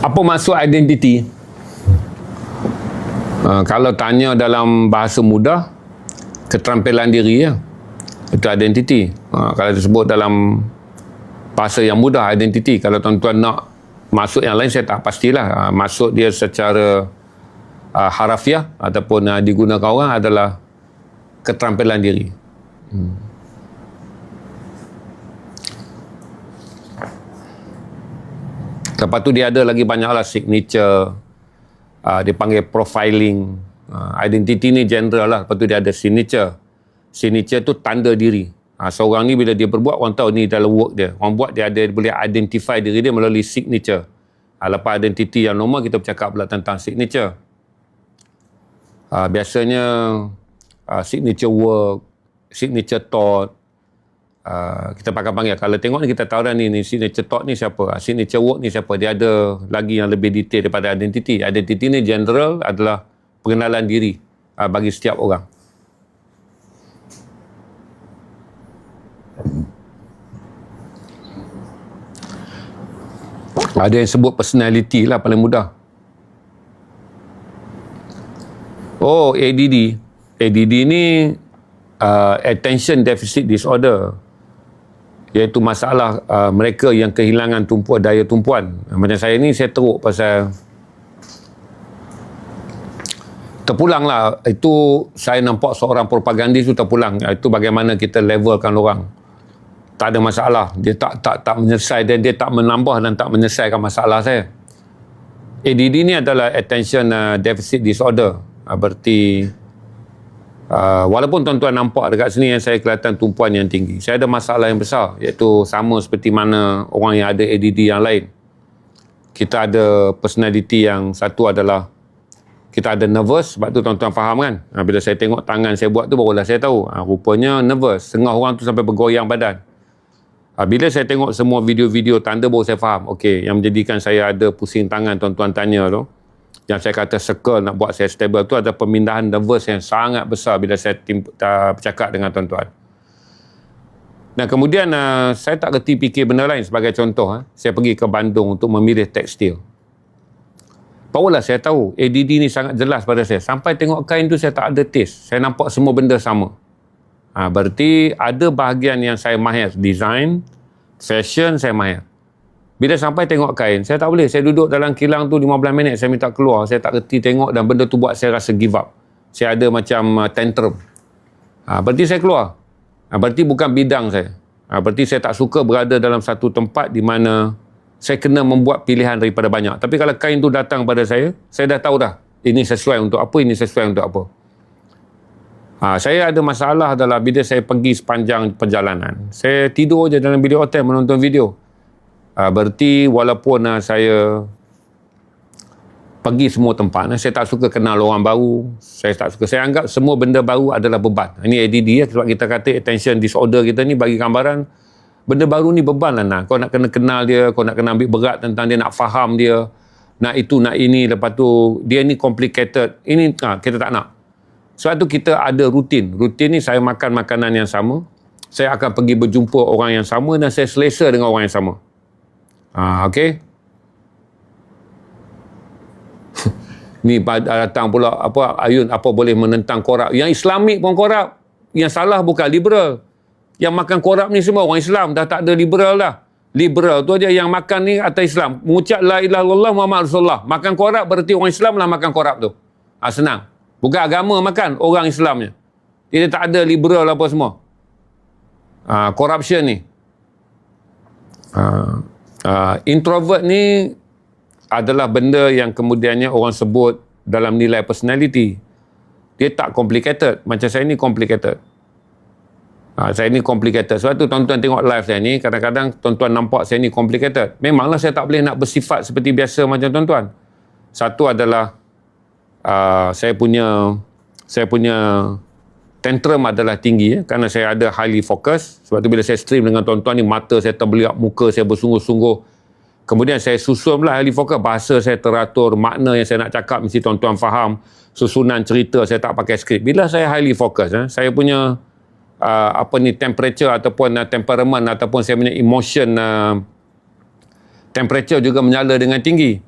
Apa maksud identiti? Kalau tanya dalam bahasa mudah, keterampilan diri ya. Itu identiti. Kalau disebut dalam bahasa yang mudah, identiti. Kalau tuan-tuan nak maksud yang lain, saya tak pastilah. Maksud dia secara harafiah ataupun digunakan orang adalah keterampilan diri. Lepas tu dia ada lagi banyaklah signature, dia panggil profiling. Identity ni general lah. Lepas tu dia ada signature. Signature tu tanda diri. Seorang ni bila dia berbuat, orang tahu ni dalam work dia. Orang buat dia ada boleh identify diri dia melalui signature. Lepas identity yang normal, kita bercakap pula tentang signature. Biasanya signature work, signature thought, kita panggil. Kalau tengok ni kita tahu dah ni signature thought ni siapa, signature work ni siapa. Dia ada lagi yang lebih detail daripada identity. Identity ni general adalah pengenalan diri bagi setiap orang. Ada yang sebut personality lah paling mudah. ADD. ADD ni attention deficit disorder, iaitu masalah mereka yang kehilangan daya tumpuan. Macam saya ni, saya teruk pasal terpulang lah. Itu saya nampak seorang propagandis tu terpulang. Itu bagaimana kita levelkan orang. Tak ada masalah. Dia tak menyelesaikan, dan dia tak menambah dan tak menyelesaikan masalah saya. ADD ni adalah attention deficit disorder. Berarti walaupun tuan-tuan nampak dekat sini yang saya kelihatan tumpuan yang tinggi, saya ada masalah yang besar, iaitu sama seperti mana orang yang ada ADD yang lain. Kita ada personality yang satu adalah kita ada nervous. Sebab tu tuan-tuan faham kan, bila saya tengok tangan saya buat tu, barulah saya tahu rupanya nervous. Setengah orang tu sampai bergoyang badan. Bila saya tengok semua video-video tanda, baru saya faham. Okey, yang menjadikan saya ada pusing tangan, tuan-tuan tanya tu, yang saya kata circle nak buat saya stable tu, ada pemindahan nervous yang sangat besar bila saya bercakap dengan tuan-tuan. Dan kemudian saya tak reti fikir benda lain. Sebagai contoh, saya pergi ke Bandung untuk memilih tekstil. Barulah saya tahu ADD ni sangat jelas pada saya. Sampai tengok kain tu saya tak ada taste. Saya nampak semua benda sama. Berarti ada bahagian yang saya mahir. Design, fashion saya mahir. Bila sampai tengok kain, saya tak boleh. Saya duduk dalam kilang tu 15 minit, saya minta keluar. Saya tak reti tengok, dan benda tu buat saya rasa give up. Saya ada macam tantrum. Berarti saya keluar. Berarti bukan bidang saya. Berarti saya tak suka berada dalam satu tempat di mana saya kena membuat pilihan daripada banyak. Tapi kalau kain tu datang pada saya dah tahu dah. Ini sesuai untuk apa, ini sesuai untuk apa. Saya ada masalah adalah bila saya pergi sepanjang perjalanan, saya tidur je dalam bilik hotel menonton video. Berarti walaupun saya pergi semua tempat, saya tak suka kenal orang baru. Saya tak suka. Saya anggap semua benda baru adalah beban. Ini ADD ya, sebab kita kata attention disorder kita ni bagi gambaran benda baru ni beban lah. Kau nak kena kenal dia, kau nak kena ambil berat tentang dia, nak faham dia, nak itu, nak ini. Lepas tu dia ni complicated. Ini kita tak nak. Sebab tu kita ada rutin. Rutin ni saya makan makanan yang sama. Saya akan pergi berjumpa orang yang sama dan saya selesa dengan orang yang sama. Okey. Ni datang pula Ayun boleh menentang korap. Yang Islamik pun korap. Yang salah bukan liberal. Yang makan korap ni semua orang Islam. Dah tak ada liberal dah. Liberal tu aja yang makan ni atas Islam. Mengucap la ilaha illallah Muhammad Rasulullah. Makan korap berarti orang Islam lah makan korap tu. Senang. Bukan agama makan, orang Islamnya. Dia tak ada liberal apa semua. Corruption ni. Introvert ni adalah benda yang kemudiannya orang sebut dalam nilai personality. Dia tak complicated. Macam saya ni complicated. Saya ni complicated. Sebab tu tuan-tuan tengok live saya ni, kadang-kadang tuan-tuan nampak saya ni complicated. Memanglah saya tak boleh nak bersifat seperti biasa macam tuan-tuan. Satu adalah saya punya tantrum adalah tinggi kerana saya ada highly focus. Sebab tu bila saya stream dengan tuan-tuan ni, mata saya terbeliak, muka saya bersungguh-sungguh. Kemudian saya susun pula highly focus, bahasa saya teratur, makna yang saya nak cakap mesti tuan-tuan faham, susunan cerita saya tak pakai skrip. Bila saya highly focus, saya punya temperature ataupun temperament ataupun saya punya emotion temperature juga menyala dengan tinggi.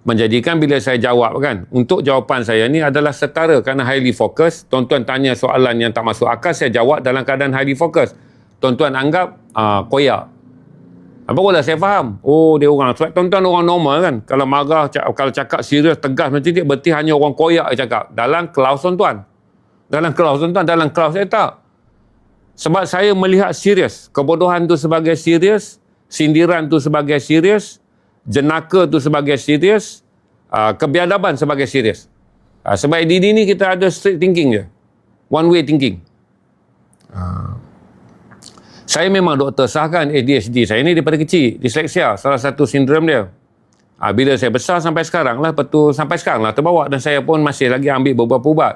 menjadikan bila saya jawab kan, untuk jawapan saya ni adalah setara kerana highly focus. Tuan-tuan tanya soalan yang tak masuk akal, saya jawab dalam keadaan highly focus. Tuan-tuan anggap koyak. Barulah saya faham. Oh, dia orang. Sebab tuan-tuan orang normal kan. Kalau marah, kalau cakap serius, tegas macam ni, berarti hanya orang koyak yang cakap. Dalam kelas tuan-tuan. Dalam kelas saya tak. Sebab saya melihat serius. Kebodohan tu sebagai serius. Sindiran tu sebagai serius. Jenaka tu sebagai serius. Kebiadaban sebagai serius. Sebab di ni kita ada straight thinking je. One way thinking. Saya memang doktor sahkan ADHD saya ni daripada kecil. Disleksia, salah satu sindrom dia. Bila saya besar sampai sekarang lah, sampai sekarang lah terbawa, dan saya pun masih lagi ambil beberapa ubat.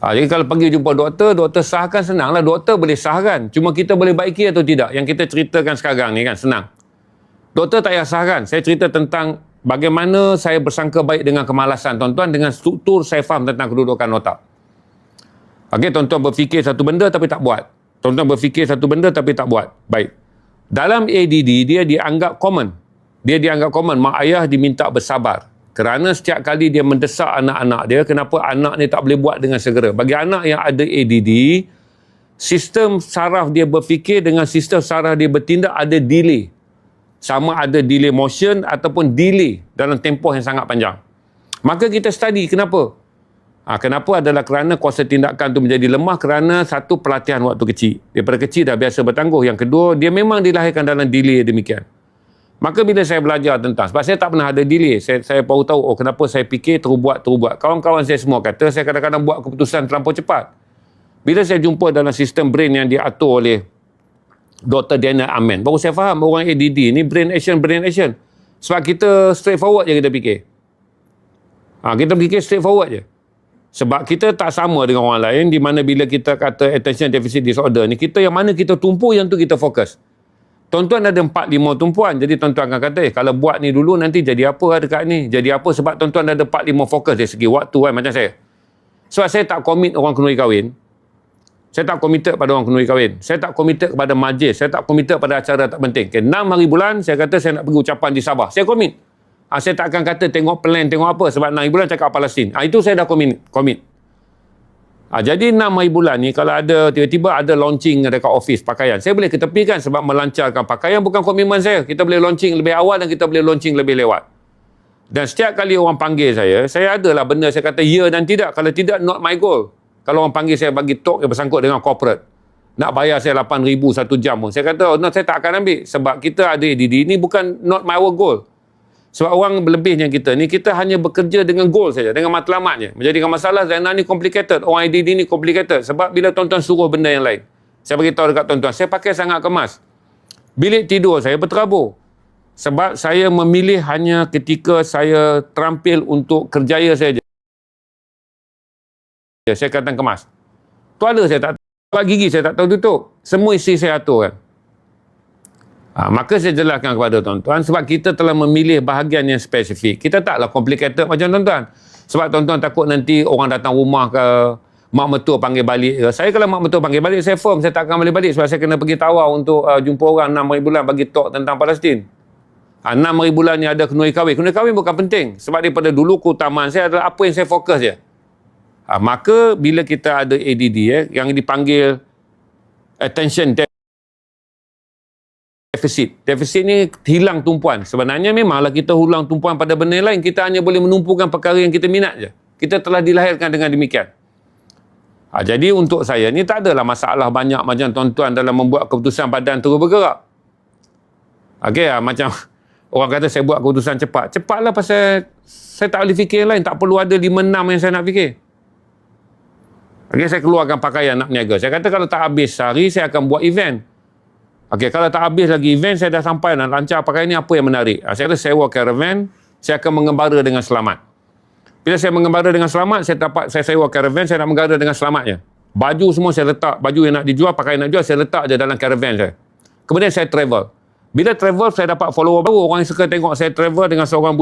Jadi kalau pergi jumpa doktor sahkan senang lah. Doktor boleh sahkan. Cuma kita boleh baiki atau tidak. Yang kita ceritakan sekarang ni kan senang. Doktor tak payah sahkan. Saya cerita tentang bagaimana saya bersangka baik dengan kemalasan tuan-tuan, dengan struktur saya faham tentang kedudukan otak. Okey, tuan-tuan berfikir satu benda tapi tak buat. Tuan-tuan berfikir satu benda tapi tak buat. Baik. Dalam ADD, dia dianggap common. Dia dianggap common. Mak ayah diminta bersabar. Kerana setiap kali dia mendesak anak-anak dia, kenapa anak ni tak boleh buat dengan segera. Bagi anak yang ada ADD, sistem saraf dia berfikir dengan sistem saraf dia bertindak ada delay. Sama ada delay motion ataupun delay dalam tempoh yang sangat panjang. Maka kita study kenapa. Kenapa adalah kerana kuasa tindakan tu menjadi lemah kerana satu, pelatihan waktu kecil. Daripada kecil dah biasa bertangguh. Yang kedua, dia memang dilahirkan dalam delay demikian. Maka bila saya belajar tentang, sebab saya tak pernah ada delay, saya baru tahu, kenapa saya fikir terus buat. Kawan-kawan saya semua kata, saya kadang-kadang buat keputusan terlampau cepat. Bila saya jumpa dalam sistem brain yang diatur oleh Dr. Daniel Amen, baru saya faham orang ADD ni brain action. Sebab kita straightforward je kita fikir. Kita fikir straightforward je. Sebab kita tak sama dengan orang lain, di mana bila kita kata attention deficit disorder ni, kita yang mana kita tumpu, yang tu kita fokus. Tuan-tuan ada 4-5 tumpuan. Jadi tuan-tuan akan kata, kalau buat ni dulu nanti jadi apa dekat ni? Jadi apa? Sebab tuan-tuan ada 4-5 fokus dari segi waktu kan, macam saya. Sebab saya tak komit orang kenduri kahwin. Saya tak committed pada orang kenduri kahwin. Saya tak committed kepada majlis. Saya tak committed pada acara tak penting. 6 hari bulan, saya kata saya nak pergi ucapan di Sabah. Saya komit. Saya tak akan kata tengok plan, tengok apa. Sebab 6 hari bulan cakap Palestin. Itu saya dah komit. Jadi 6 hari bulan ni, kalau ada tiba-tiba ada launching dekat office pakaian, saya boleh ketepikan sebab melancarkan pakaian bukan komitmen saya. Kita boleh launching lebih awal dan kita boleh launching lebih lewat. Dan setiap kali orang panggil saya adalah benda saya kata ya dan tidak. Kalau tidak, not my goal. Kalau orang panggil saya bagi talk yang bersangkut dengan corporate, nak bayar saya 8,000 satu jam pun, saya kata, no, saya tak akan ambil. Sebab kita ada ADD, ni bukan not my goal. Sebab orang lebihnya kita ni, kita hanya bekerja dengan goal saja, dengan matlamatnya. Menjadikan masalah Zainal ni complicated, orang ADD ni complicated. Sebab bila tuan-tuan suruh benda yang lain, saya beritahu dekat tuan-tuan, saya pakai sangat kemas. Bilik tidur saya berterabur. Sebab saya memilih hanya ketika saya terampil untuk kerjaya saya je. Saya katakan kemas. Tuala saya tak tahu, gigi saya tak tahu tutup. Semua isi saya atur kan. Maka saya jelaskan kepada tuan-tuan, sebab kita telah memilih bahagian yang spesifik. Kita taklah complicated macam tuan-tuan. Sebab tuan-tuan takut nanti orang datang rumah ke, mak mertua panggil balik ke. Saya kalau mak mertua panggil balik, saya firm, saya tak akan balik balik. Sebab saya kena pergi tawar untuk jumpa orang 6 hari bulan bagi talk tentang Palestin. 6 hari bulan ni ada kenduri kahwin. Kenduri kahwin bukan penting. Sebab daripada dulu keutamaan saya adalah apa yang saya fokus je. Maka bila kita ada ADD yang dipanggil attention deficit ni hilang tumpuan. Sebenarnya memanglah kita hilang tumpuan pada benda lain. Kita hanya boleh menumpukan perkara yang kita minat je. Kita telah dilahirkan dengan demikian. Jadi untuk saya ni tak adalah masalah banyak macam tuan-tuan dalam membuat keputusan badan terus bergerak. Macam orang kata saya buat keputusan cepat. Cepatlah pasal saya tak boleh fikir lain. Tak perlu ada 5-6 yang saya nak fikir. Saya keluarkan pakaian nak berniaga. Saya kata kalau tak habis sehari, saya akan buat event. Kalau tak habis lagi event, saya dah sampai nak lancar pakaian ni, apa yang menarik? Saya kata sewa caravan, saya akan mengembara dengan selamat. Bila saya mengembara dengan selamat, saya sewa caravan, saya nak mengembara dengan selamatnya. Baju semua saya letak, baju yang nak dijual, pakaian nak jual, saya letak je dalam caravan saya. Kemudian saya travel. Bila travel, saya dapat follower baru. Orang yang suka tengok saya travel dengan seorang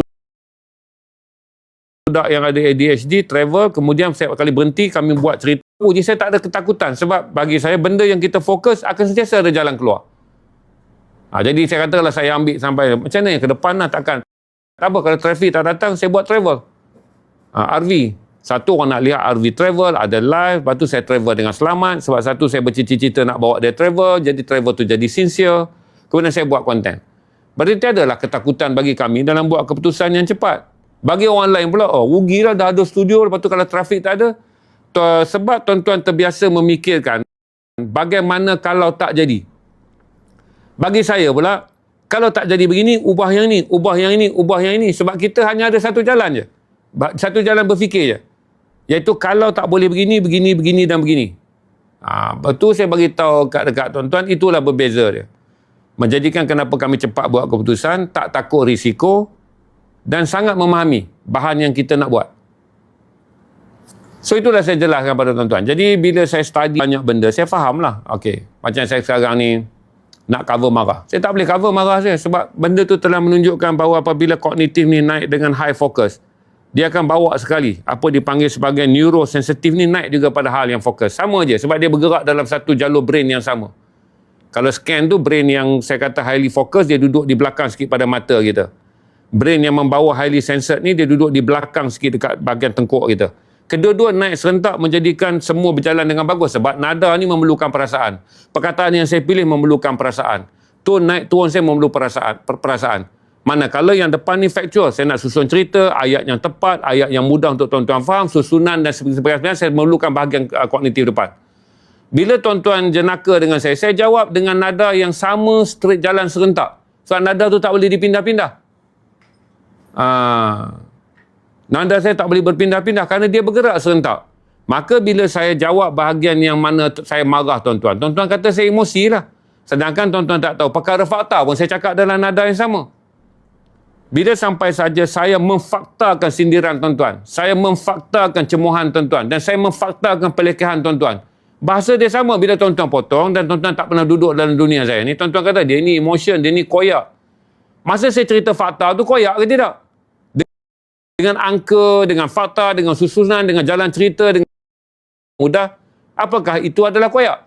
budak yang ada ADHD, travel, kemudian setiap kali berhenti, kami buat cerita. Jadi saya tak ada ketakutan. Sebab bagi saya, benda yang kita fokus akan sentiasa ada jalan keluar. Jadi saya kata kalau saya ambil sampai macam mana yang ke depan lah, takkan Tak apa, kalau trafik tak datang, saya buat travel. RV. Satu orang nak lihat RV travel, ada live, lepas tu saya travel dengan selamat. Sebab satu saya bercita-cita nak bawa dia travel, jadi travel tu jadi sincere. Kemudian saya buat konten. Berarti adalah ketakutan bagi kami dalam buat keputusan yang cepat. Bagi orang lain pula, rugilah dah ada studio, lepas tu kalau trafik tak ada. Sebab tuan-tuan terbiasa memikirkan bagaimana kalau tak jadi. Bagi saya pula, kalau tak jadi begini, ubah yang ini, ubah yang ini, ubah yang ini. Sebab kita hanya ada satu jalan je. Satu jalan berfikir je. Iaitu kalau tak boleh begini, begini, begini dan begini. Betul saya bagi tahu dekat tuan-tuan, itulah berbeza dia. Menjadikan kenapa kami cepat buat keputusan, tak takut risiko dan sangat memahami bahan yang kita nak buat. So itulah saya jelaskan pada tuan-tuan. Jadi bila saya study banyak benda, saya faham lah. Okay. Macam saya sekarang ni, nak cover marah. Saya tak boleh cover marah saya sebab benda tu telah menunjukkan bahawa apabila kognitif ni naik dengan high focus, dia akan bawa sekali. Apa dipanggil sebagai neurosensitif ni naik juga pada hal yang fokus. Sama je sebab dia bergerak dalam satu jalur brain yang sama. Kalau scan tu brain yang saya kata highly focus, dia duduk di belakang sikit pada mata kita. Brain yang membawa highly censored ni, dia duduk di belakang sikit dekat bahagian tengkuk kita. Kedua-dua naik serentak menjadikan semua berjalan dengan bagus sebab nada ni memerlukan perasaan. Perkataan yang saya pilih memerlukan perasaan. Tone naik turun saya memerlukan perasaan. Manakala yang depan ni factual, saya nak susun cerita, ayat yang tepat, ayat yang mudah untuk tuan-tuan faham, susunan dan sebagainya, saya memerlukan bahagian kognitif depan. Bila tuan-tuan jenaka dengan saya jawab dengan nada yang sama, straight jalan serentak. Sebab nada tu tak boleh dipindah-pindah. Nada saya tak boleh berpindah-pindah kerana dia bergerak serentak. Maka bila saya jawab bahagian yang mana saya marah tuan-tuan, tuan-tuan kata saya emosi lah. Sedangkan tuan-tuan tak tahu, perkara fakta pun saya cakap dalam nada yang sama. Bila sampai saja saya memfaktakan sindiran tuan-tuan, saya memfaktakan cemohan tuan-tuan, dan saya memfaktakan pelekehan tuan-tuan. Bahasa dia sama bila tuan-tuan potong dan tuan-tuan tak pernah duduk dalam dunia saya ni. Tuan-tuan kata dia ni emotion, dia ni koyak. Masa saya cerita fakta tu koyak ke tidak? Dengan angka, dengan fakta, dengan susunan, dengan jalan cerita, dengan mudah. Apakah itu adalah koyak?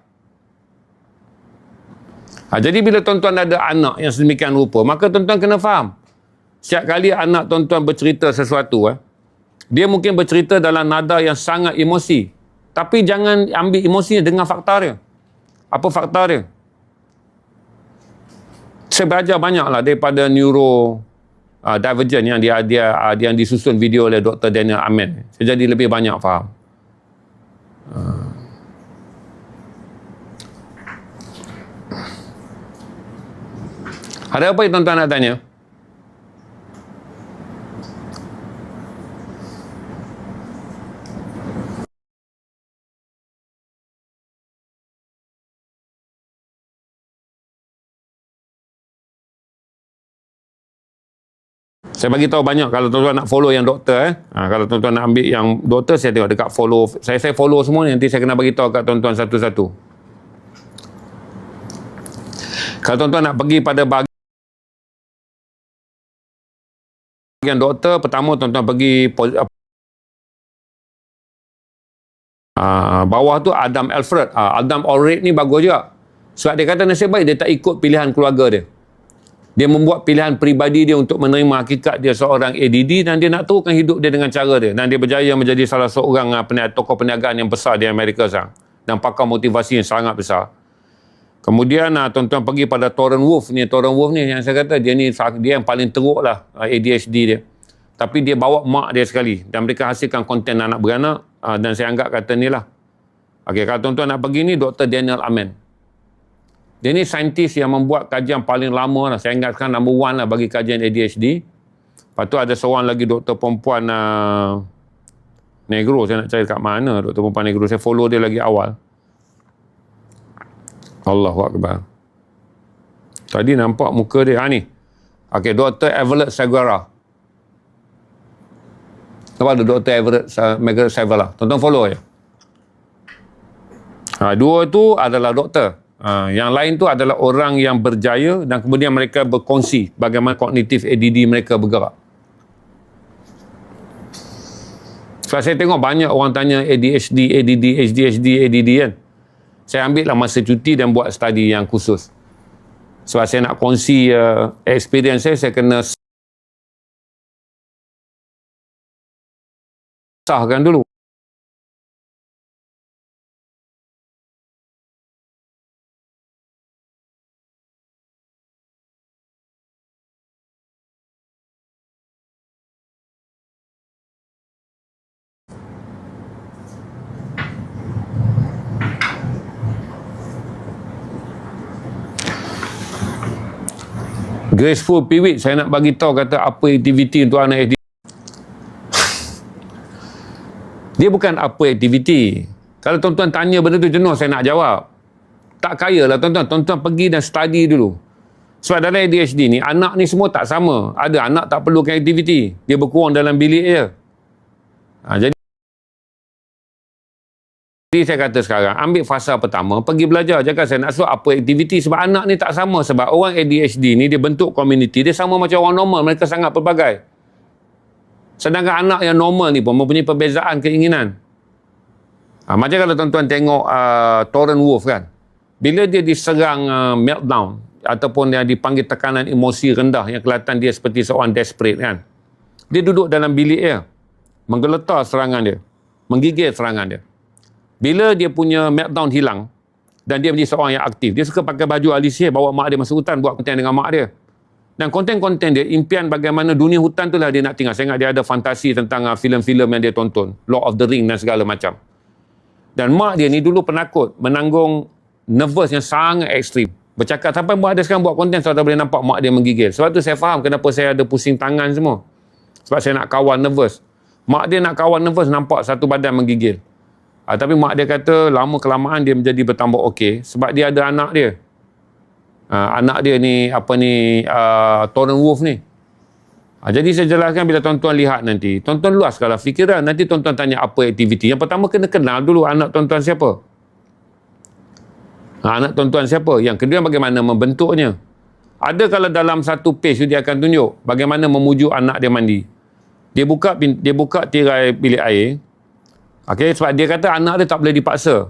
Jadi bila tuan-tuan ada anak yang sedemikian rupa, maka tuan-tuan kena faham. Setiap kali anak tuan-tuan bercerita sesuatu, dia mungkin bercerita dalam nada yang sangat emosi. Tapi jangan ambil emosinya dengan fakta dia. Apa fakta dia? Saya belajar banyaklah daripada neuro divergent yang yang disusun video oleh Dr. Daniel Amen. Saya jadi lebih banyak faham. Ada apa yang tuan-tuan nak tanya? Saya bagi tahu banyak kalau tuan-tuan nak follow yang doktor kalau tuan-tuan nak ambil yang doktor, saya tengok dekat follow, saya follow semua ni, nanti saya kena bagi tahu kat tuan-tuan satu-satu. Kalau tuan-tuan nak pergi pada bahagian doktor, pertama tuan-tuan pergi bawah tu Adam Alfred. Adam Alfred ni bagus juga. Sebab dia kata nasib baik dia tak ikut pilihan keluarga dia. Dia membuat pilihan peribadi dia untuk menerima hakikat dia seorang ADD dan dia nak teruskan hidup dia dengan cara dia. Dan dia berjaya menjadi salah seorang tokoh perniagaan yang besar di Amerika sekarang. Dan pakar motivasi yang sangat besar. Kemudian tuan-tuan pergi pada Torren Wolf ni. Torren Wolf ni yang saya kata dia yang paling teruk lah ADHD dia. Tapi dia bawa mak dia sekali. Dan mereka hasilkan konten anak beranak. Dan saya anggap kata ni lah. Okay, kalau tuan-tuan nak pergi ni, Dr. Daniel Amen. Dia ni saintis yang membuat kajian paling lama lah. Saya ingatkan number one lah bagi kajian ADHD. Lepas tu ada seorang lagi doktor perempuan Negro. Saya nak cari kat mana doktor perempuan Negro. Saya follow dia lagi awal. Allahu Akbar. Tadi nampak muka dia. Ni. Okay, Dr. Everett Seguera. Apa ada Dr. Everett Seguera? Tonton follow je. Dua tu adalah doktor. Yang lain tu adalah orang yang berjaya dan kemudian mereka berkongsi bagaimana kognitif ADD mereka bergerak. Sebab saya tengok banyak orang tanya ADHD, ADD, ADHD, ADD kan. Saya ambil lah masa cuti dan buat study yang khusus. Sebab saya nak kongsi experience saya kena sahkan dulu. Graceful Piwik, saya nak bagi tahu kata apa aktiviti untuk anak ADHD. Dia bukan apa aktiviti. Kalau tuan-tuan tanya benda tu jenuh saya nak jawab. Tak kaya lah tuan-tuan. Tuan-tuan pergi dan study dulu. Sebab dalam ADHD ni, anak ni semua tak sama. Ada anak tak perlukan aktiviti. Dia berkurang dalam bilik je. Jadi saya kata sekarang, ambil fasa pertama, pergi belajar. Jangan saya nak suruh apa aktiviti. Sebab anak ni tak sama. Sebab orang ADHD ni, dia bentuk komuniti. Dia sama macam orang normal. Mereka sangat pelbagai. Sedangkan anak yang normal ni pun mempunyai perbezaan keinginan. Macam kalau tuan-tuan tengok Torren Wolf kan. Bila dia diserang meltdown ataupun dia dipanggil tekanan emosi rendah yang kelihatan dia seperti seorang desperate kan. Dia duduk dalam bilik dia. Menggeletar serangan dia. Menggigil serangan dia. Bila dia punya meltdown hilang dan dia menjadi seorang yang aktif, dia suka pakai baju Alicia, bawa mak dia masuk hutan buat konten dengan mak dia. Dan konten-konten dia, impian bagaimana dunia hutan tu lah dia nak tinggal. Saya ingat dia ada fantasi tentang filem-filem yang dia tonton. Lord of the Ring dan segala macam. Dan mak dia ni dulu penakut, menanggung nervous yang sangat ekstrim. Bercakap sampai mak dia sekarang buat konten sebab tak boleh nampak mak dia menggigil. Sebab tu saya faham kenapa saya ada pusing tangan semua. Sebab saya nak kawal nervous. Mak dia nak kawal nervous, nampak satu badan menggigil. Tapi mak dia kata lama kelamaan dia menjadi bertambah okey sebab dia ada anak dia. Anak dia ni Torren Wolf ni. Jadi saya jelaskan bila tuan-tuan lihat nanti, tuan-tuan luaskanlah fikiran. Nanti tuan-tuan tanya apa aktiviti. Yang pertama kena kenal dulu anak tuan-tuan siapa. Anak tuan-tuan siapa. Yang kedua bagaimana membentuknya. Ada kalau dalam satu page dia akan tunjuk bagaimana memujuk anak dia mandi. Dia buka tirai bilik air. Okey, sebab dia kata anak dia tak boleh dipaksa.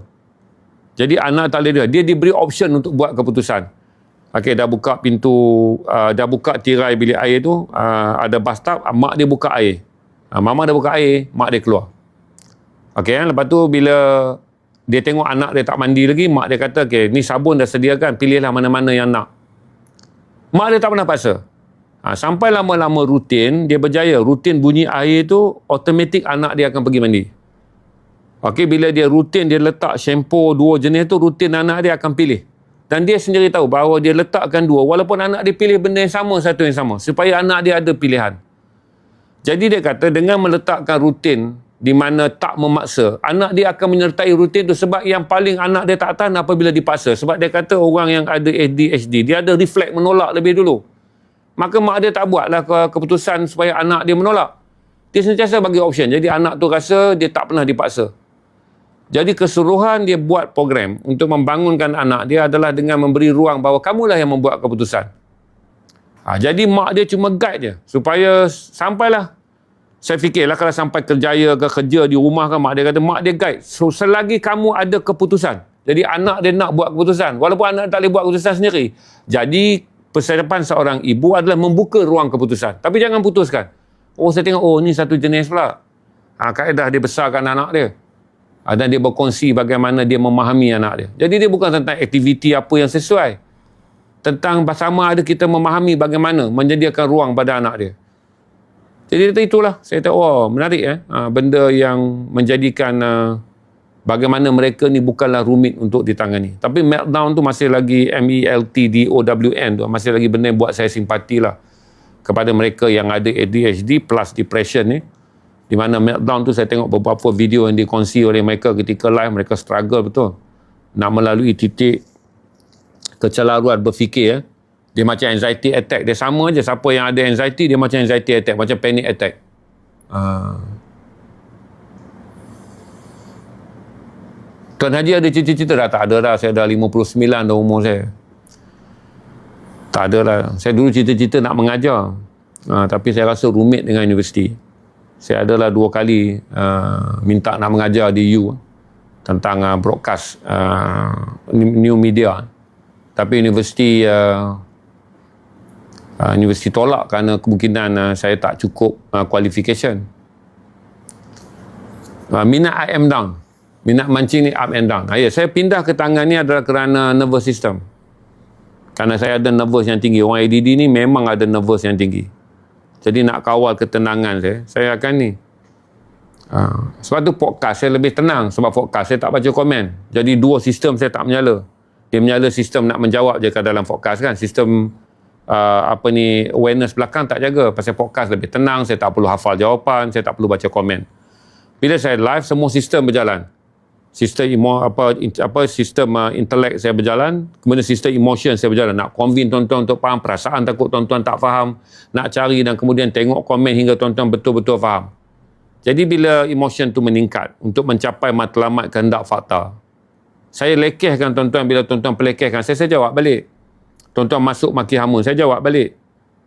Jadi anak tak boleh dia diberi option untuk buat keputusan. Okey, dah buka pintu, dah buka tirai bilik air tu, ada bathtub, mak dia buka air. Mama dah buka air, mak dia keluar. Okey, lepas tu bila dia tengok anak dia tak mandi lagi, mak dia kata, okey, ni sabun dah sediakan, pilihlah mana-mana yang nak. Mak dia tak pernah paksa. Sampai lama-lama rutin, dia berjaya. Rutin bunyi air tu, automatik anak dia akan pergi mandi. Okey, bila dia rutin, dia letak shampoo dua jenis tu, rutin anak dia akan pilih. Dan dia sendiri tahu bahawa dia letakkan dua, walaupun anak dia pilih benda yang sama, satu yang sama, supaya anak dia ada pilihan. Jadi dia kata dengan meletakkan rutin di mana tak memaksa, anak dia akan menyertai rutin tu sebab yang paling anak dia tak tahan apabila dipaksa. Sebab dia kata orang yang ada ADHD, dia ada refleks menolak lebih dulu. Maka mak dia tak buatlah keputusan supaya anak dia menolak. Dia sentiasa bagi option. Jadi anak tu rasa dia tak pernah dipaksa. Jadi keseluruhan dia buat program untuk membangunkan anak dia adalah dengan memberi ruang bahawa kamulah yang membuat keputusan. Jadi mak dia cuma guide je supaya sampailah. Saya fikirlah kalau sampai kerjaya ke kerja di rumah kan, mak dia kata mak dia guide. So selagi kamu ada keputusan. Jadi anak dia nak buat keputusan. Walaupun anak tak boleh buat keputusan sendiri. Jadi pesan depan seorang ibu adalah membuka ruang keputusan. Tapi jangan putuskan. Oh saya tengok, oh ni satu jenis pula. Kaedah dia besarkan anak dia. Dan dia berkongsi bagaimana dia memahami anak dia. Jadi dia bukan tentang aktiviti apa yang sesuai. Tentang sama ada kita memahami bagaimana menyediakan ruang pada anak dia. Jadi itulah. Saya tahu, menarik benda yang menjadikan bagaimana mereka ni bukanlah rumit untuk ditangani. Tapi meltdown tu masih lagi MELTDOWN tu. Masih lagi benda yang buat saya simpati lah. Kepada mereka yang ada ADHD plus depression ni. Di mana meltdown tu saya tengok beberapa video yang dikongsi oleh mereka ketika live, mereka struggle betul nak melalui titik kecelaruan berfikir. Dia macam anxiety attack, dia sama je. Siapa yang ada anxiety, dia macam anxiety attack, macam panic attack. Tuan Haji ada cita-cita dah? Tak ada dah. Saya dah 59 dah umur saya. Tak ada lah. Saya dulu cita-cita nak mengajar, tapi saya rasa rumit dengan universiti. Saya adalah 2 kali minta nak mengajar di U tentang broadcast new media, tapi universiti tolak kerana kemungkinan saya tak cukup qualification. Minat up and down. Minat mancing ni up and down. Ya, saya pindah ke tangan ni adalah kerana nervous system. Kerana saya ada nervous yang tinggi. Orang ADD ni memang ada nervous yang tinggi. Jadi nak kawal ketenangan saya akan ni. Sebab tu podcast saya lebih tenang. Sebab podcast saya tak baca komen. Jadi dua sistem saya tak menyala. Dia menyala sistem nak menjawab je kat dalam podcast kan. Sistem awareness belakang tak jaga. Pasal podcast lebih tenang. Saya tak perlu hafal jawapan. Saya tak perlu baca komen. Bila saya live, semua sistem berjalan. Sistem sistem intelek saya berjalan, kemudian sistem emotion saya berjalan. Nak convince tuan-tuan untuk faham, perasaan takut tuan-tuan tak faham, nak cari dan kemudian tengok komen hingga tuan-tuan betul-betul faham. Jadi bila emotion tu meningkat untuk mencapai matlamat kehendak fakta, saya lekehkan tuan-tuan. Bila tuan-tuan pelekehkan saya jawab balik. Tuan-tuan masuk maki hama, saya jawab balik.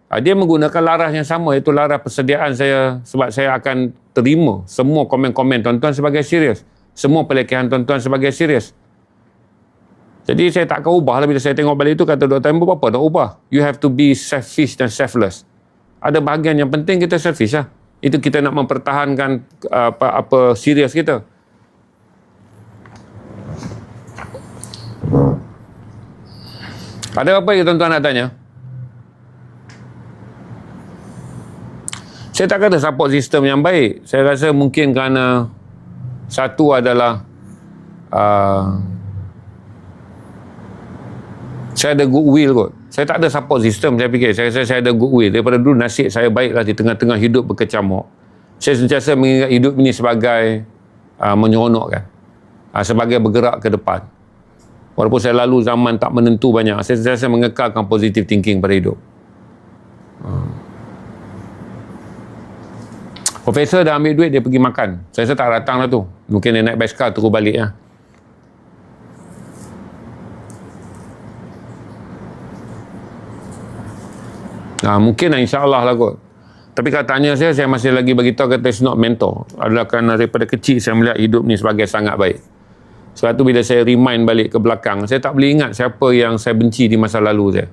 Dia menggunakan laras yang sama, iaitu laras persediaan saya, sebab saya akan terima semua komen-komen tuan-tuan sebagai serius. Semua pelekehan tuan-tuan sebagai serius. Jadi saya tak akan ubah lah. Bila saya tengok balik itu, kata Dr. Amber, apa nak ubah? You have to be selfish dan selfless. Ada bahagian yang penting kita selfish lah. Itu kita nak mempertahankan apa serius kita. Ada apa yang tuan-tuan nak tanya? Saya tak kata support sistem yang baik. Saya rasa mungkin kerana satu adalah saya ada goodwill kot. Saya tak ada support system. Saya fikir saya ada goodwill. Daripada dulu nasib saya baiklah di tengah-tengah hidup berkecamuk. Saya sentiasa mengingat hidup ini sebagai menyeronokkan, sebagai bergerak ke depan. Walaupun saya lalu zaman tak menentu banyak, saya sentiasa mengekalkan positive thinking pada hidup. Profesor dah ambil duit, dia pergi makan. Saya tak datang lah tu. Mungkin dia naik basikal terus balik lah. Mungkin lah, insyaAllah lah kot. Tapi katanya saya masih lagi beritahu kata it's not mentor. Adalah kerana daripada kecil saya melihat hidup ni sebagai sangat baik. Sebab tu bila saya remind balik ke belakang, saya tak boleh ingat siapa yang saya benci di masa lalu saya.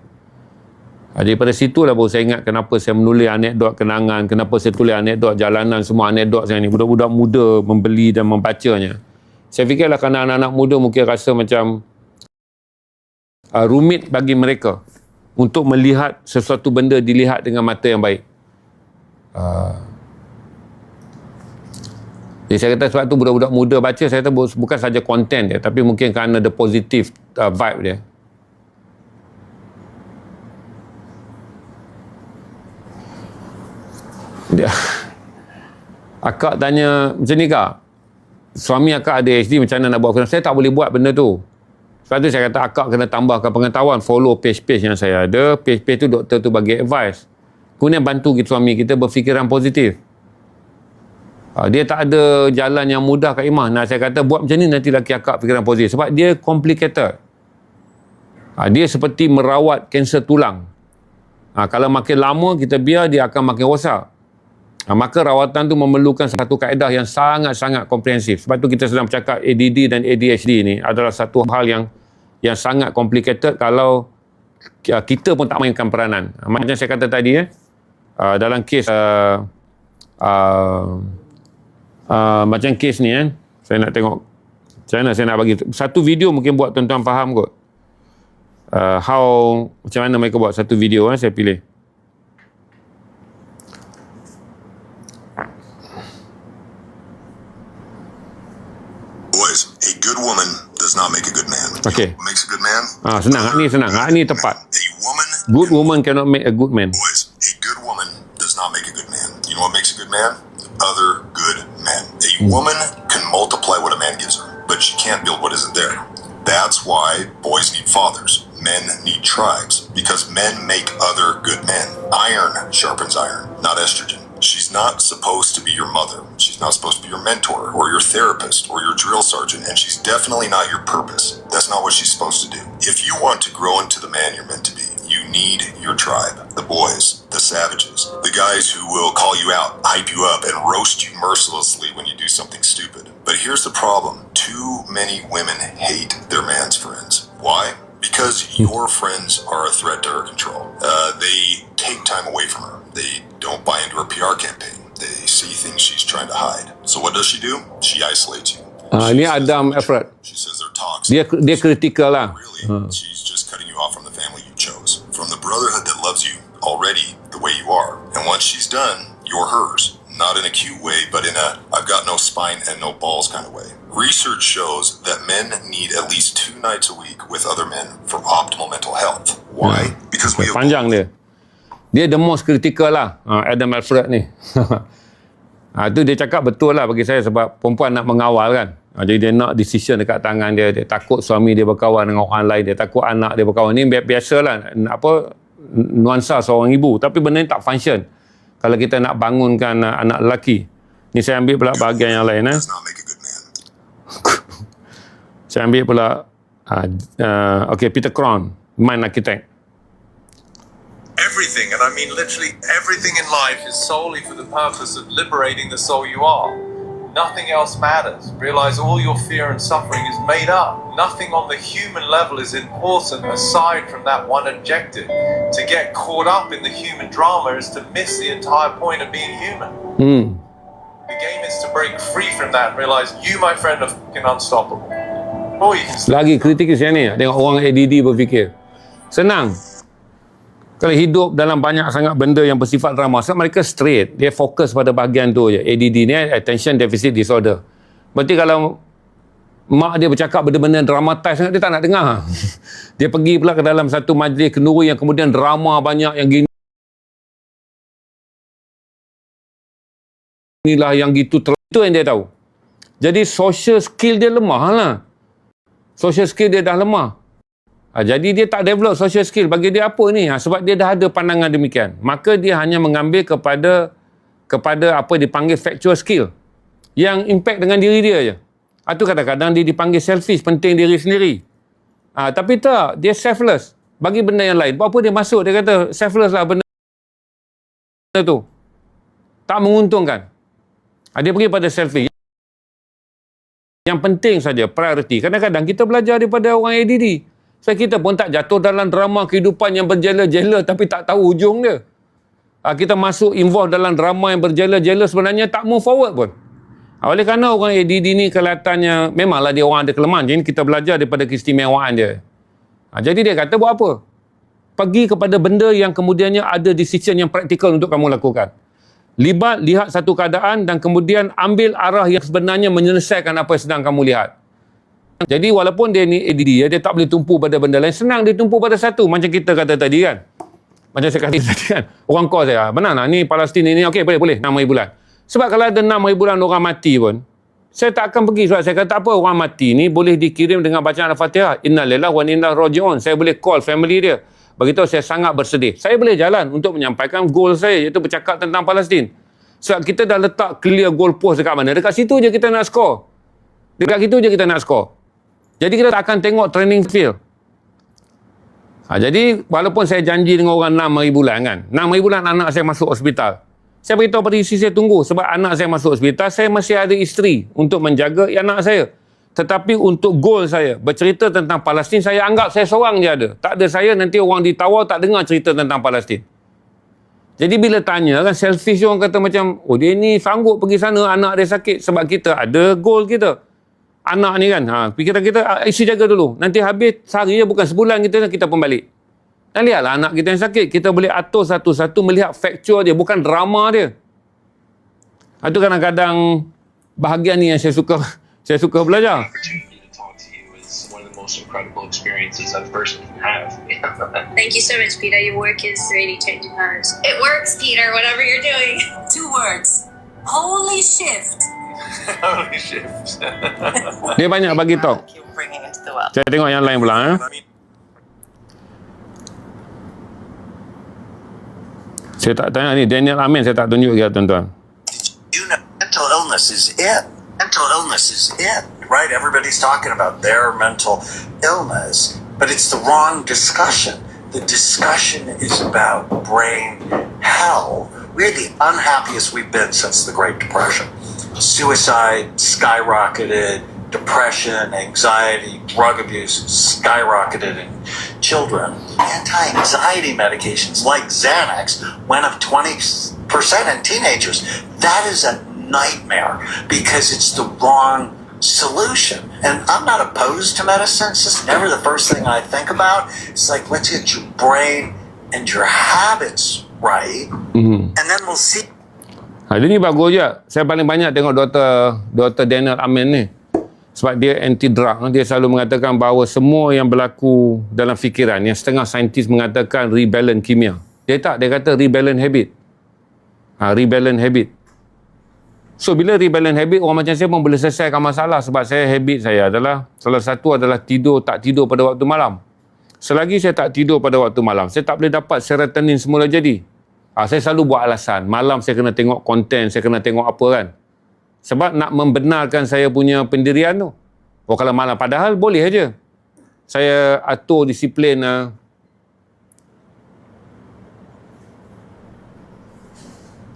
Daripada situlah baru saya ingat kenapa saya menulis anekdot kenangan, kenapa saya tulis anekdot jalanan, semua anekdot saya ni. Budak-budak muda membeli dan membacanya. Saya fikirlah kerana anak-anak muda mungkin rasa macam rumit bagi mereka untuk melihat sesuatu benda dilihat dengan mata yang baik. Jadi saya kata sebab tu budak-budak muda baca, saya kata bukan saja konten dia, tapi mungkin kerana the positive vibe dia. Akak tanya macam ni kak, suami akak ada ADHD, macam mana nak buat? Saya tak boleh buat benda tu. Sebab tu saya kata akak kena tambahkan pengetahuan, follow page-page yang saya ada. Page-page tu doktor tu bagi advice, kemudian bantu suami kita berfikiran positif. Dia tak ada jalan yang mudah Kak Imah. Nah, saya kata buat macam ni nanti laki akak fikiran positif, sebab dia complicated. Dia seperti merawat kanser tulang. Kalau makin lama kita biar, dia akan makin rosak. Maka rawatan tu memerlukan satu kaedah yang sangat-sangat komprehensif. Sebab tu kita sedang bercakap ADD dan ADHD ni adalah satu hal yang sangat complicated kalau kita pun tak mainkan peranan. Macam saya kata tadi, dalam kes macam kes ni saya nak tengok macam mana saya nak bagi satu video mungkin buat tuan-tuan faham kot. Macam mana mereka buat satu video saya pilih. Boys, a good woman does not make a good man. Okay. You know what makes a good man? Senang. Senang. Ni tepat. A woman. Good woman cannot make a good man. Boys, a good woman does not make a good man. You know what makes a good man? Other good men. A woman can multiply what a man gives her, but she can't build what isn't there. That's why boys need fathers. Men need tribes, because men make other good men. Iron sharpens iron, not estrogen. She's not supposed to be your mother. She's not supposed to be your mentor or your therapist or your drill sergeant, and she's definitely not your purpose. That's not what she's supposed to do. If you want to grow into the man you're meant to be, you need your tribe. The boys, the savages, the guys who will call you out, hype you up, and roast you mercilessly when you do something stupid. But here's the problem. Too many women hate their man's friends. Why? Because your friends are a threat to her control. They take time away from her. They don't buy into her PR campaign. They see things she's trying to hide. So what does she do? She isolates you. Ini Adam Efrat. She says they're toxic. Dia kritikal lah. Really, she's just cutting you off from the family you chose, from the brotherhood that loves you already the way you are. And once she's done, you're hers. Not in a cute way, but in a I've got no spine and no balls kind of way. Research shows that men need at least 2 nights a week with other men for optimal mental health. Why? Because we have Panjang dia. Dia the most critical lah, Adam Alfred ni. Tu dia cakap betul lah bagi saya, sebab perempuan nak mengawal kan. Jadi dia nak decision dekat tangan dia. Dia takut suami dia berkawan dengan orang lain. Dia takut anak dia berkawan. Ni biasalah nuansa seorang ibu. Tapi benda ni tak function kalau kita nak bangunkan anak lelaki. Ni saya ambil pula bahagian yang lain. does not make a good man. Saya ambil pula Peter Crown, Mind Architect. Everything, and I mean literally everything in life, is solely for the purpose of liberating the soul you are. Nothing else matters. Realize all your fear and suffering is made up. Nothing on the human level is important aside from that one objective. To get caught up in the human drama is to miss the entire point of being human. The game is to break free from that and realize you, my friend, are fucking unstoppable. Or you can Lagi kritik saya ni, tengok orang ADD berfikir. Senang. Kalau hidup dalam banyak sangat benda yang bersifat drama, sebab mereka straight, dia fokus pada bahagian tu je. ADD ni, Attention Deficit Disorder. Berarti kalau mak dia bercakap benda-benda dramatize sangat, dia tak nak dengar. Dia pergi pula ke dalam satu majlis kenduri yang kemudian drama banyak yang gini. Inilah yang gitu, itu yang dia tahu. Jadi social skill dia lemah lah. Social skill dia dah lemah. Jadi dia tak develop social skill. Bagi dia apa ni? Sebab dia dah ada pandangan demikian. Maka dia hanya mengambil kepada apa dipanggil factual skill. Yang impact dengan diri dia je. Itu kadang-kadang dia dipanggil selfish, penting diri sendiri. Tapi tak, dia selfless. Bagi benda yang lain. Buat apa dia masuk? Dia kata selfless lah benda tu. Tak menguntungkan. Dia pergi pada selfish. Yang penting saja, priority. Kadang-kadang kita belajar daripada orang ADD. Kita pun tak jatuh dalam drama kehidupan yang berjela-jela tapi tak tahu ujung dia. Kita masuk involve dalam drama yang berjela-jela, sebenarnya tak move forward pun. Oleh kerana orang ADD ni kelihatannya, memanglah dia orang ada kelemahan. Jadi kita belajar daripada keistimewaan dia. Jadi dia kata buat apa? Pergi kepada benda yang kemudiannya ada decision yang praktikal untuk kamu lakukan. Lihat satu keadaan dan kemudian ambil arah yang sebenarnya menyelesaikan apa yang sedang kamu lihat. Jadi walaupun dia ni ADD, dia tak boleh tumpu pada benda lain. Senang dia tumpu pada satu. Macam kita kata tadi kan. Macam saya kata tadi kan. Orang call saya, benar lah ni Palestin ni, okey boleh 6 hari bulan. Sebab kalau ada 6 hari bulan orang mati pun, saya tak akan pergi. Sebab saya kata apa, orang mati ni boleh dikirim dengan bacaan Al-Fatihah. Innalillahi wa inna ilaihi raji'un. Saya boleh call family dia. Begitu saya sangat bersedih. Saya boleh jalan untuk menyampaikan goal saya, iaitu bercakap tentang Palestin. Sebab kita dah letak clear goal post dekat mana. Dekat situ je kita nak score. Dekat situ je kita nak score. Jadi kita tak akan tengok training field. Jadi walaupun saya janji dengan orang 6 hari bulan kan. 6 hari bulan anak saya masuk hospital. Saya beritahu pada isteri saya tunggu. Sebab anak saya masuk hospital, saya masih ada isteri untuk menjaga anak saya. Tetapi untuk goal saya, bercerita tentang Palestin, saya anggap saya seorang je ada. Tak ada saya, nanti orang ditawar tak dengar cerita tentang Palestin. Jadi bila tanya kan, selfish orang kata macam, oh dia ni sanggup pergi sana, anak dia sakit. Sebab kita ada goal kita. Anak ni kan, fikiran kita, isi jaga dulu. Nanti habis sehari je, bukan sebulan kita pun balik. Dan lihatlah anak kita yang sakit. Kita boleh atur satu-satu, melihat factual dia, bukan drama dia. Itu kadang-kadang bahagian ni yang saya suka belajar. Most incredible experiences a person can have. Thank you so much, Peter. Your work is really changing lives. It works, Peter, whatever you're doing. 2 words. Holy shift. Holy shift. Dia banyak bagi talk. You're bringing into the world. Saya tengok yang lain pula. Saya tak tanya ni, Daniel Amin saya tak tunjuk dia tuan-tuan. You know, mental illness is it. Mental illness is it, right? Everybody's talking about their mental illness, but it's the wrong discussion. The discussion is about brain health. We're the unhappiest we've been since the Great Depression. Suicide skyrocketed, depression, anxiety, drug abuse skyrocketed in children. Anti-anxiety medications like Xanax went up 20% in teenagers. That is a nightmare because it's the wrong solution. And I'm not opposed to medicine. It's just never the first thing I think about. It's like, let's get your brain and your habits right, and then we'll see. Dia ni bagus je. Saya paling banyak tengok Dr. Daniel Amen ni. Sebab dia anti-drug. Dia selalu mengatakan bahawa semua yang berlaku dalam fikiran, yang setengah saintis mengatakan rebalance kimia. Dia tak, dia kata rebalance habit. Rebalance habit. So, bila rebalance habit, orang macam saya pun boleh selesaikan masalah. Sebab habit saya adalah, salah satu adalah tak tidur pada waktu malam. Selagi saya tak tidur pada waktu malam, saya tak boleh dapat serotonin semula jadi. Saya selalu buat alasan. Malam saya kena tengok konten, saya kena tengok apa kan. Sebab nak membenarkan saya punya pendirian tu. Kalau malam, padahal boleh aja. Saya atur disiplin.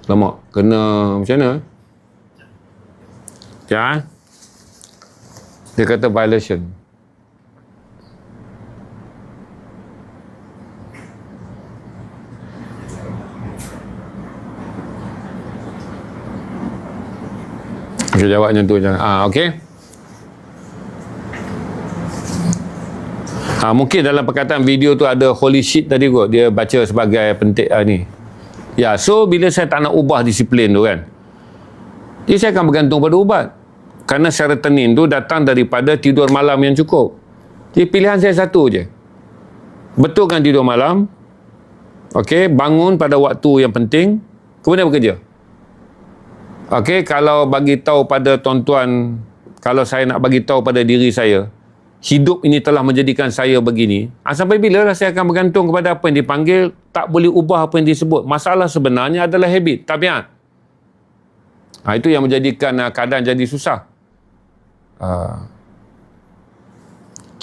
Lama, kena macam mana? Ya. Dia kata violation. Okay, jawabnya tu je. Okey. Mungkin dalam perkataan video tu ada holy shit tadi kot. Dia baca sebagai penting ni. Ya, so bila saya tak nak ubah disiplin tu kan, jadi saya akan bergantung pada ubat. Kerana serotonin tu datang daripada tidur malam yang cukup. Jadi pilihan saya satu je. Betulkan tidur malam. Okey, bangun pada waktu yang penting, kemudian bekerja. Okey, kalau bagi tahu pada tuan-tuan, kalau saya nak bagi tahu pada diri saya, hidup ini telah menjadikan saya begini, sampai bila lah saya akan bergantung kepada apa yang dipanggil, tak boleh ubah apa yang disebut. Masalah sebenarnya adalah habit, tabiat. Itu yang menjadikan keadaan jadi susah.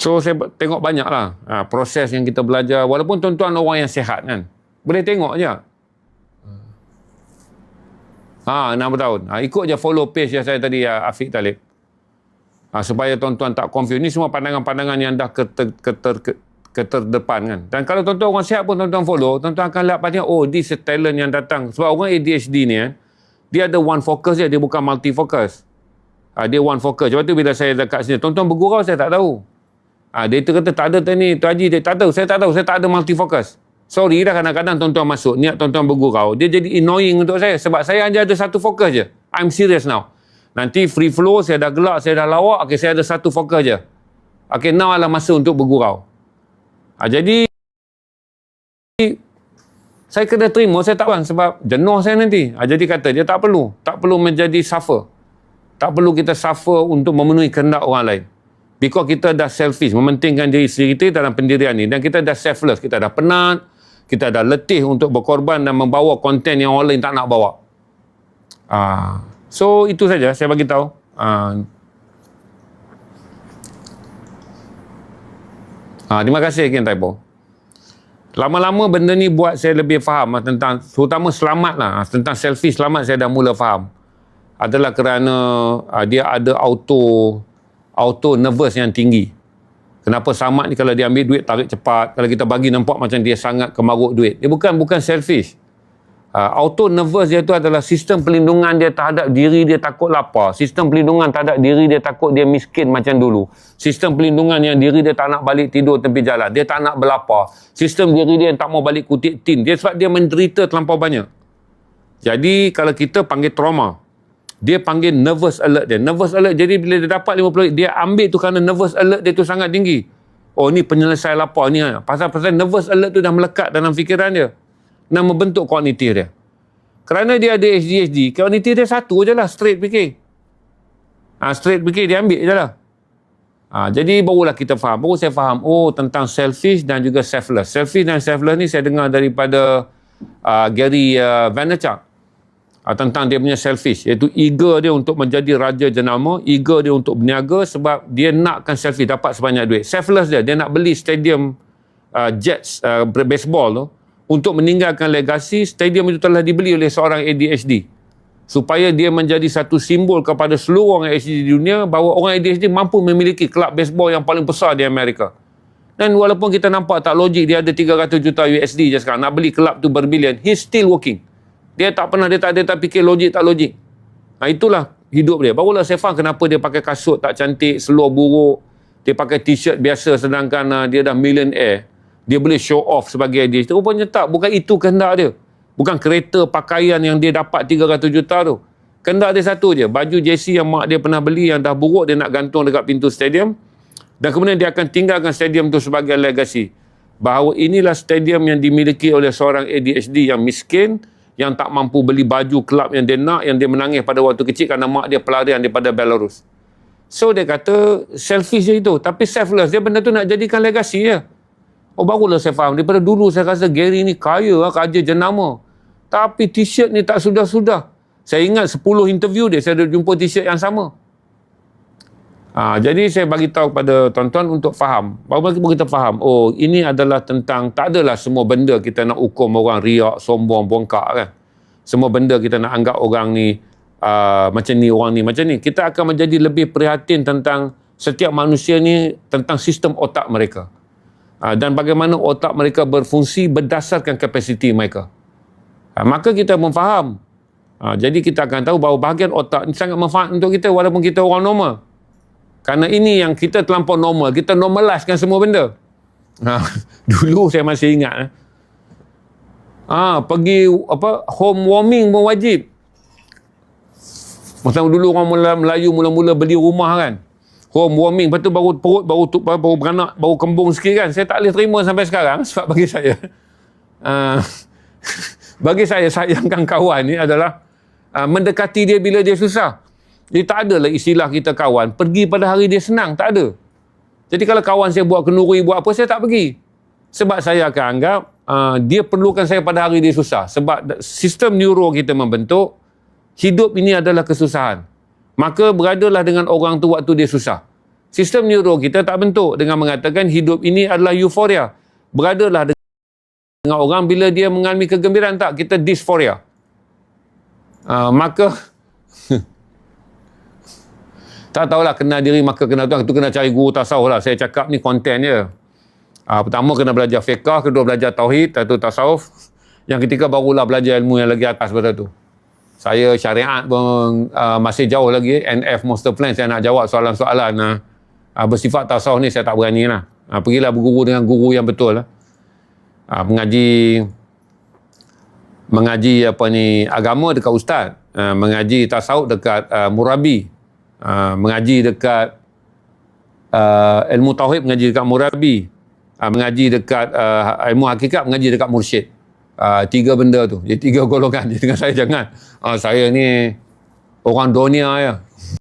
So, saya tengok banyak lah proses yang kita belajar, walaupun tuan-tuan orang yang sihat kan, boleh tengok je. 6 tahun. Ikut je follow page yang saya tadi, Afiq Talib. Supaya tuan-tuan tak confuse. Ini semua pandangan-pandangan yang dah keterdepan kan. Dan kalau tuan-tuan orang sihat pun tuan-tuan follow, tuan-tuan akan lihat patutnya, this is talent yang datang. Sebab orang ADHD ni dia ada one focus je, dia bukan multi focus. Dia one focus. Sebab tu bila saya dekat sini, tuan-tuan bergurau saya tak tahu. Dia kata tak ada ni, tu Haji, dia tak tahu. Saya tak tahu, saya tak ada multi focus. Sorry lah, kadang-kadang tuan-tuan masuk, niat tuan-tuan bergurau, dia jadi annoying untuk saya. Sebab saya hanya ada satu fokus je. I'm serious now. Nanti free flow, saya dah gelak, saya dah lawak, saya ada satu fokus je. Now adalah masa untuk bergurau. Jadi, saya kena terima, saya tak faham sebab jenuh saya nanti. Jadi kata dia tak perlu menjadi suffer. Tak perlu kita suffer untuk memenuhi kehendak orang lain. Because kita dah selfish, mementingkan diri sendiri kita dalam pendirian ni. Dan kita dah selfless, kita dah penat, kita dah letih untuk berkorban dan membawa konten yang orang lain tak nak bawa. So, itu saja saya bagi tahu. Terima kasih Ken Taipo. Lama-lama benda ni buat saya lebih faham tentang, terutama selamat lah. Tentang selfish selamat saya dah mula faham. Adalah kerana dia ada auto nervous yang tinggi. Kenapa Samad ni kalau dia ambil duit tarik cepat, kalau kita bagi nampak macam dia sangat kemaruk duit. Dia bukan selfish. Auto nervous dia tu adalah sistem pelindungan dia terhadap diri dia takut lapar. Sistem pelindungan terhadap diri dia takut dia miskin macam dulu. Sistem pelindungan yang diri dia tak nak balik tidur tepi jalan. Dia tak nak berlapar. Sistem diri dia yang tak mau balik kutik tin. Dia sebab dia menderita terlampau banyak. Jadi kalau kita panggil trauma, dia panggil nervous alert dia. Nervous alert, jadi bila dia dapat 50, dia ambil tu kerana nervous alert dia tu sangat tinggi. Ni penyelesaian lapar ni. Pasal nervous alert tu dah melekat dalam fikiran dia. Dan membentuk kognitif dia. Kerana dia ada ADHD, kognitif dia satu je lah, straight fikir. Straight fikir dia ambil je lah. Jadi barulah kita faham. Baru saya faham, tentang selfish dan juga selfless. Selfish dan selfless ni saya dengar daripada Gary Vaynerchuk. Tentang dia punya selfish, iaitu eager dia untuk menjadi raja jenama, eager dia untuk berniaga sebab dia nakkan selfish, dapat sebanyak duit. Selfless dia nak beli stadium Jets baseball tu untuk meninggalkan legasi. Stadium itu telah dibeli oleh seorang ADHD supaya dia menjadi satu simbol kepada seluruh orang ADHD di dunia bahawa orang ADHD mampu memiliki kelab baseball yang paling besar di Amerika. Dan walaupun kita nampak tak logik, dia ada 300 juta USD je sekarang, nak beli kelab tu berbilion, he's still working. Dia tak fikir logik tak logik. Itulah hidup dia. Barulah saya faham kenapa dia pakai kasut tak cantik, seluar buruk, dia pakai t-shirt biasa sedangkan dia dah millionaire. Dia boleh show off sebagai dia. Rupanya tak, bukan itu kehendak dia. Bukan kereta, pakaian yang dia dapat 300 juta tu. Kehendak dia satu je, baju jersey yang mak dia pernah beli yang dah buruk dia nak gantung dekat pintu stadium, dan kemudian dia akan tinggalkan stadium tu sebagai legasi. Bahawa inilah stadium yang dimiliki oleh seorang ADHD yang miskin, yang tak mampu beli baju kelab yang dia nak, yang dia menangis pada waktu kecil kerana mak dia pelarian daripada Belarus. So dia kata selfish je itu, tapi selfless. Dia benda tu nak jadikan legasi je. Oh, barulah saya faham. Daripada dulu saya rasa Gary ni kaya, kaja jenama. Tapi t-shirt ni tak sudah-sudah. Saya ingat 10 interview dia, saya ada jumpa t-shirt yang sama. Jadi saya bagi tahu kepada tuan-tuan untuk faham. Baru kita faham, oh ini adalah tentang, tak adalah semua benda kita nak hukum orang riak, sombong, bongkak kan. Semua benda kita nak anggap orang ni macam ni, orang ni macam ni. Kita akan menjadi lebih prihatin tentang setiap manusia ni, tentang sistem otak mereka. Dan bagaimana otak mereka berfungsi berdasarkan kapasiti mereka. Maka kita memfaham. Jadi kita akan tahu bahawa bahagian otak ni sangat manfaat untuk kita walaupun kita orang normal. Kerana ini yang kita terlampau normal. Kita normalizekan semua benda. Dulu saya masih ingat. Pergi home warming pun wajib. Masa dulu orang Melayu mula-mula beli rumah kan. Home warming. Lepas tu baru perut, baru beranak, baru kembung sikit kan. Saya tak boleh terima sampai sekarang. Sebab bagi saya, bagi saya sayangkan kawan ni adalah mendekati dia bila dia susah. Jadi tak adalah istilah kita kawan pergi pada hari dia senang, tak ada. Jadi kalau kawan saya buat kenduri, buat apa, saya tak pergi. Sebab saya akan anggap dia perlukan saya pada hari dia susah. Sebab sistem neuro kita membentuk hidup ini adalah kesusahan. Maka beradalah dengan orang tu waktu dia susah. Sistem neuro kita tak bentuk dengan mengatakan hidup ini adalah euforia. Beradalah dengan orang bila dia mengalami kegembiraan, tak, kita dysphoria. Maka tak tahulah kenal diri maka kenal Tuhan. Itu kena cari guru tasawuf lah. Saya cakap ni konten je. Pertama kena belajar fiqah, kedua belajar tauhid, satu tasawuf. Yang ketiga barulah belajar ilmu yang lagi atas pada tu. Saya syariat pun masih jauh lagi. NF master plan saya nak jawab soalan-soalan bersifat tasawuf ni saya tak berani lah. Pergilah berguru dengan guru yang betul lah. Mengaji agama dekat ustaz, mengaji tasawuf dekat murabi, mengaji dekat ilmu tauhid, mengaji dekat murabi, mengaji dekat ilmu hakikat, mengaji dekat mursyid. 3 benda tu. Jadi 3 golongan. Jadi dengan saya jangan saya ni orang dunia ya.